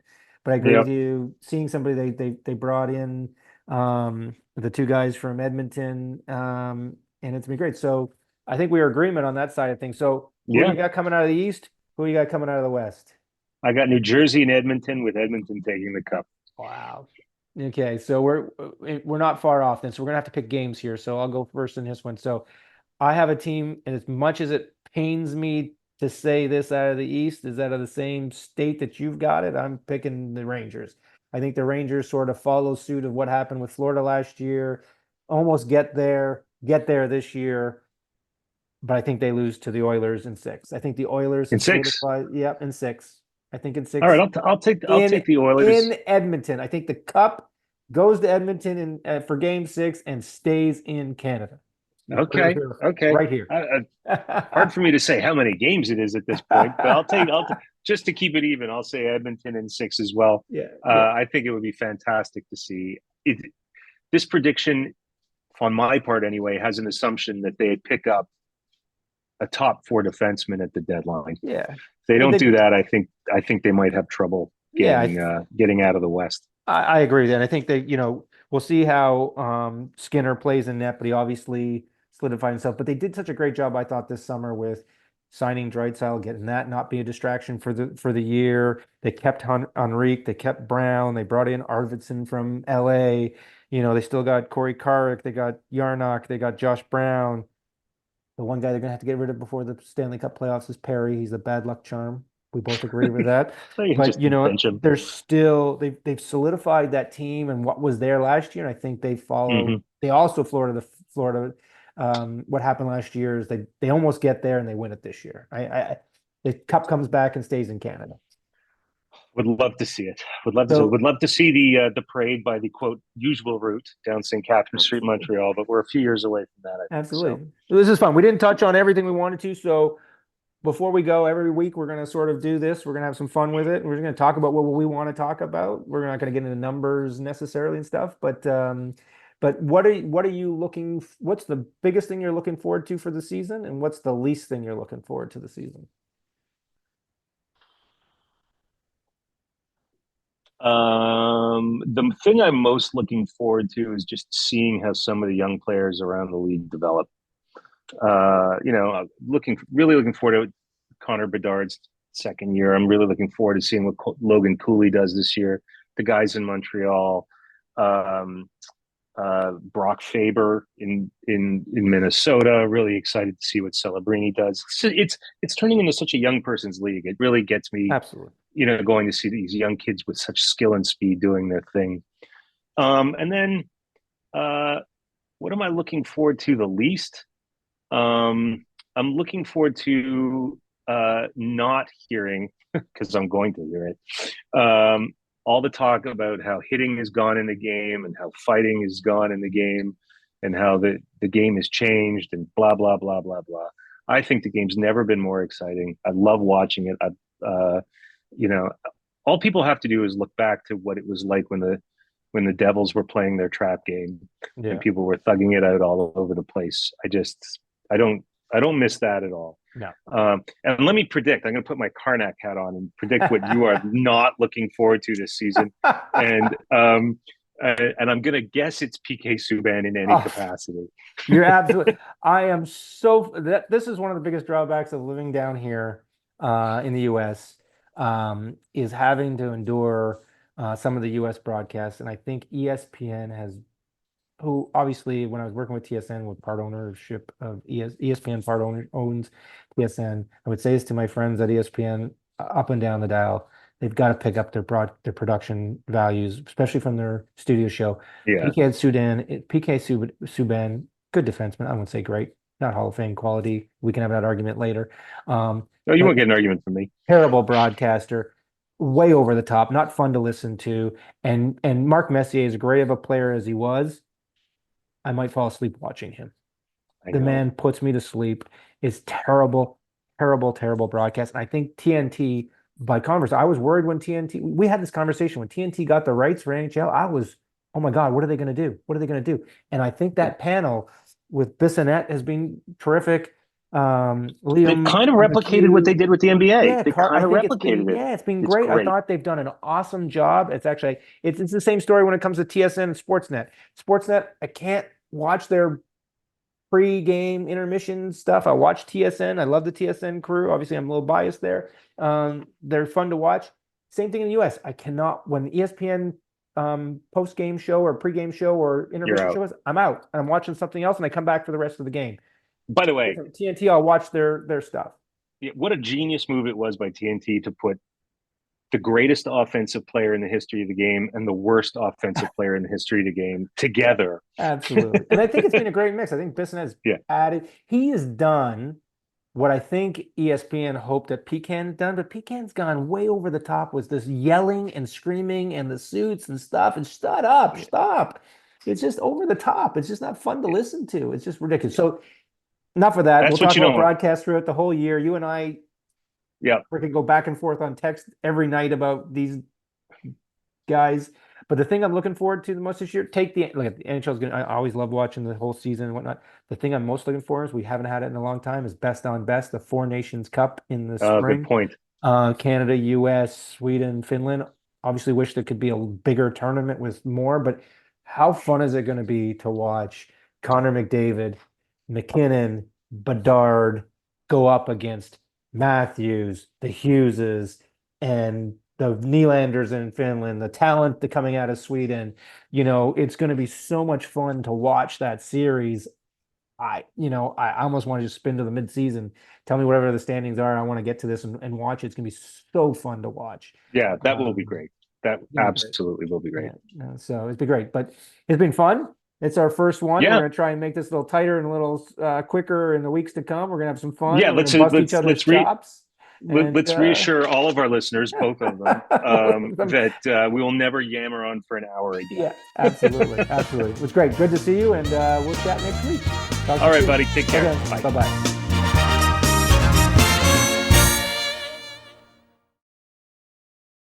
But I agree yeah, with you. Seeing somebody they brought in the two guys from Edmonton, and it's been great. So I think we are agreement on that side of things. So who do yeah. you got coming out of the East? Who do you got coming out of the West? I got New Jersey and Edmonton, with Edmonton taking the cup. Wow. Okay, so we're not far off then. So we're gonna have to pick games here. So I'll go first in this one. So I have a team, and as much as it pains me to say this out of the East, is out of the same state that you've got it, I'm picking the Rangers. I think the Rangers sort of follow suit of what happened with Florida last year, almost get there this year, but I think they lose to the Oilers in six. I think the Oilers In have six. solidified, yep, in six. I think in All right, six I'll take in the Oilers. Edmonton. I think the cup goes to Edmonton for game six and stays in Canada. You heard it Okay, here, okay. right here. Hard for me to say how many games it is at this point, but just to keep it even. I'll say Edmonton in six as well. Yeah, yeah, I think it would be fantastic to see it. This prediction, on my part anyway, has an assumption that they'd pick up a top four defenseman at the deadline. yeah. If they And don't they, do that, I think they might have trouble yeah, getting out of the West. I agree with that. I think that, we'll see how Skinner plays in net, but he obviously solidified himself. But they did such a great job, I thought, this summer with signing Draisaitl, getting that not be a distraction for the year. They kept Henrique, they kept Brown, they brought in Arvidsson from LA. They still got Corey Carrick, they got Yarnock, they got Josh Brown. The one guy they're gonna have to get rid of before the Stanley Cup playoffs is Perry. He's a bad luck charm. We both agree with that. So you But just bench him. they're still they've solidified that team and what was there last year. And I think they followed. Mm-hmm. They also Florida. What happened last year is they almost get there and they win it this year. The cup comes back and stays in Canada. Would love to see it. Would love to. So Would love to see the parade by the quote usual route down St. Catherine Street, Montreal. But we're a few years away from that, I think. So absolutely, this is fun. We didn't touch on everything we wanted to. So before we go, every week we're going to sort of do this. We're going to have some fun with it. We're going to talk about what we want to talk about. We're not going to get into numbers necessarily and stuff, but what are you looking? What's the biggest thing you're looking forward to for the season, and what's the least thing you're looking forward to the season? The thing I'm most looking forward to is just seeing how some of the young players around the league develop. Really looking forward to Connor Bedard's second year. I'm really looking forward to seeing what Logan Cooley does this year. The guys in Montreal, um, Brock Faber in Minnesota. Really excited to see what Celebrini does. It's turning into such a young person's league. It really gets me, Absolutely. going to see these young kids with such skill and speed doing their thing. And then, what am I looking forward to the least? I'm looking forward to not hearing, because I'm going to hear it, all the talk about how hitting is gone in the game and how fighting is gone in the game and how the game has changed and blah, blah, blah, blah, blah. I think the game's never been more exciting. I love watching it. You know, all people have to do is look back to what it was like when the Devils were playing their trap game and Yeah. people were thugging it out all over the place. I don't miss that at all. No. And let me predict. I'm going to put my Karnak hat on and predict what you are not looking forward to this season. And I'm going to guess it's PK Subban in any capacity. You're absolutely. I am so that this is one of the biggest drawbacks of living down here in the U.S. Is having to endure some of the U.S. broadcasts, and I think ESPN has, who obviously when I was working with TSN with part ownership of ESPN owns TSN. I would say this to my friends at ESPN up and down the dial. They've got to pick up their production values, especially from their studio show. Yeah. PK Subban, good defenseman. I wouldn't say great, not Hall of Fame quality. We can have that argument later. No, you won't get an argument from me. Terrible broadcaster, way over the top, not fun to listen to. And Mark Messier, as great of a player as he was, I might fall asleep watching him. The man puts me to sleep. It's terrible, terrible, terrible broadcast. And I think TNT, by converse, I was worried when we had this conversation when TNT got the rights for NHL. I was, oh my God, what are they going to do? What are they going to do? And I think that panel with Bissonnette has been terrific. Liam, they kind of replicated what they did with the NBA. Yeah, they kind of replicated it. Yeah, it's been great. I thought they've done an awesome job. It's actually it's the same story when it comes to TSN and Sportsnet. Sportsnet, I can't watch their pre-game intermission stuff. I watch TSN. I love the TSN crew. Obviously, I'm a little biased there. They're fun to watch. Same thing in the US. I cannot, when ESPN post-game show or pre-game show or intermission shows, I'm out. And I'm watching something else and I come back for the rest of the game. By the way, TNT, I'll watch their stuff. What a genius move it was by TNT to put the greatest offensive player in the history of the game and the worst offensive player in the history of the game together. Absolutely. And I think it's been a great mix. I think Bissonnette has added. He has done what I think ESPN hoped that Pecan done, but Pecan's gone way over the top with this yelling and screaming and the suits and stuff. And shut up, stop. It's just over the top. It's just not fun to listen to. It's just ridiculous. So enough of that. We'll talk about broadcast throughout the whole year. You and I we could go back and forth on text every night about these guys. But the thing I'm looking forward to the most this year, look at the NHL's I always love watching the whole season and whatnot. The thing I'm most looking for is we haven't had it in a long time is best on best, the Four Nations Cup in the spring. Good point. Canada, US, Sweden, Finland. Obviously wish there could be a bigger tournament with more, but how fun is it going to be to watch Connor McDavid, McKinnon, Bedard go up against Matthews, the Hugheses, and the Nylanders in Finland, the talent coming out of Sweden. It's going to be so much fun to watch that series. I almost want to just spin to the midseason. Tell me whatever the standings are. I want to get to this and watch it. It's going to be so fun to watch. Yeah, that will be great. That absolutely will be great. Yeah, so it's been great, but it's been fun. It's our first one. Yeah. We're going to try and make this a little tighter and a little quicker in the weeks to come. We're going to have some fun. Yeah, let's reassure all of our listeners, both of them, that we will never yammer on for an hour again. Yeah, absolutely. Absolutely. It was great. Good to see you, and we'll chat next week. All right, buddy. Take care. Okay. Bye-bye.